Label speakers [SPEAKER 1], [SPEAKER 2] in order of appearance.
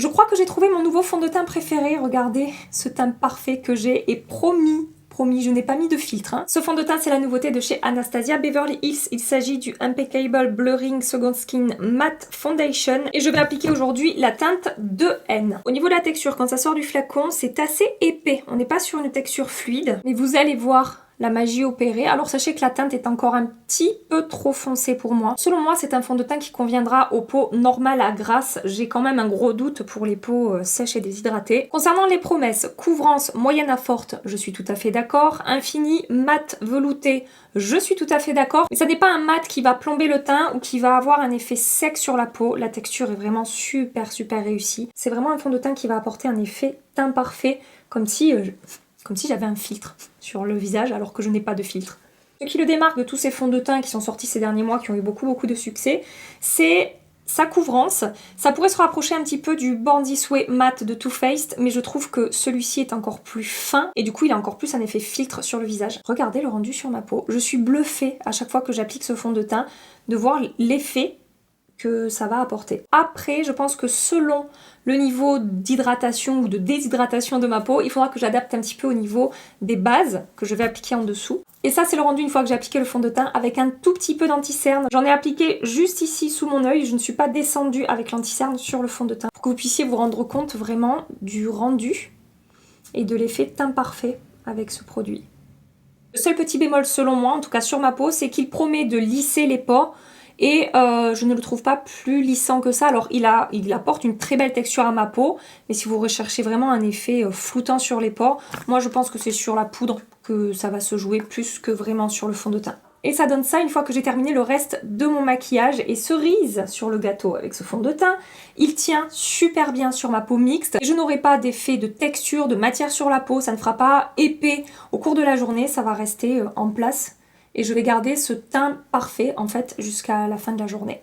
[SPEAKER 1] Je crois que j'ai trouvé mon nouveau fond de teint préféré. Regardez ce teint parfait que j'ai et promis, je n'ai pas mis de filtre. Hein. Ce fond de teint, c'est la nouveauté de chez Anastasia Beverly Hills. Il s'agit du Impeccable Blurring Second Skin Matte Foundation. Et je vais appliquer aujourd'hui la teinte 2N. Au niveau de la texture, quand ça sort du flacon, c'est assez épais. On n'est pas sur une texture fluide. Mais vous allez voir la magie opérée. Alors sachez que la teinte est encore un petit peu trop foncée pour moi. Selon moi, c'est un fond de teint qui conviendra aux peaux normales à grasses. J'ai quand même un gros doute pour les peaux sèches et déshydratées. Concernant les promesses, couvrance moyenne à forte, je suis tout à fait d'accord. Infini, mat, velouté, je suis tout à fait d'accord. Mais ça n'est pas un mat qui va plomber le teint ou qui va avoir un effet sec sur la peau. La texture est vraiment super réussie. C'est vraiment un fond de teint qui va apporter un effet teint parfait, comme si j'avais un filtre sur le visage alors que je n'ai pas de filtre. Ce qui le démarque de tous ces fonds de teint qui sont sortis ces derniers mois, qui ont eu beaucoup de succès, c'est sa couvrance. Ça pourrait se rapprocher un petit peu du Born This Way matte de Too Faced, mais je trouve que celui-ci est encore plus fin et du coup il a encore plus un effet filtre sur le visage. Regardez le rendu sur ma peau. Je suis bluffée à chaque fois que j'applique ce fond de teint de voir l'effet que ça va apporter. Après, je pense que selon le niveau d'hydratation ou de déshydratation de ma peau, il faudra que j'adapte un petit peu au niveau des bases que je vais appliquer en dessous. Et ça, c'est le rendu une fois que j'ai appliqué le fond de teint avec un tout petit peu d'anti-cerne. J'en ai appliqué juste ici sous mon œil, je ne suis pas descendue avec l'anti-cerne sur le fond de teint pour que vous puissiez vous rendre compte vraiment du rendu et de l'effet teint parfait avec ce produit. Le seul petit bémol selon moi, en tout cas sur ma peau, c'est qu'il promet de lisser les pores. Et je ne le trouve pas plus lissant que ça. Alors il apporte une très belle texture à ma peau, mais si vous recherchez vraiment un effet floutant sur les pores, moi je pense que c'est sur la poudre que ça va se jouer plus que vraiment sur le fond de teint. Et ça donne ça une fois que j'ai terminé le reste de mon maquillage. Et cerise sur le gâteau avec ce fond de teint, il tient super bien sur ma peau mixte. Je n'aurai pas d'effet de texture, de matière sur la peau, ça ne fera pas épais au cours de la journée, ça va rester en place. Et je vais garder ce teint parfait en fait jusqu'à la fin de la journée.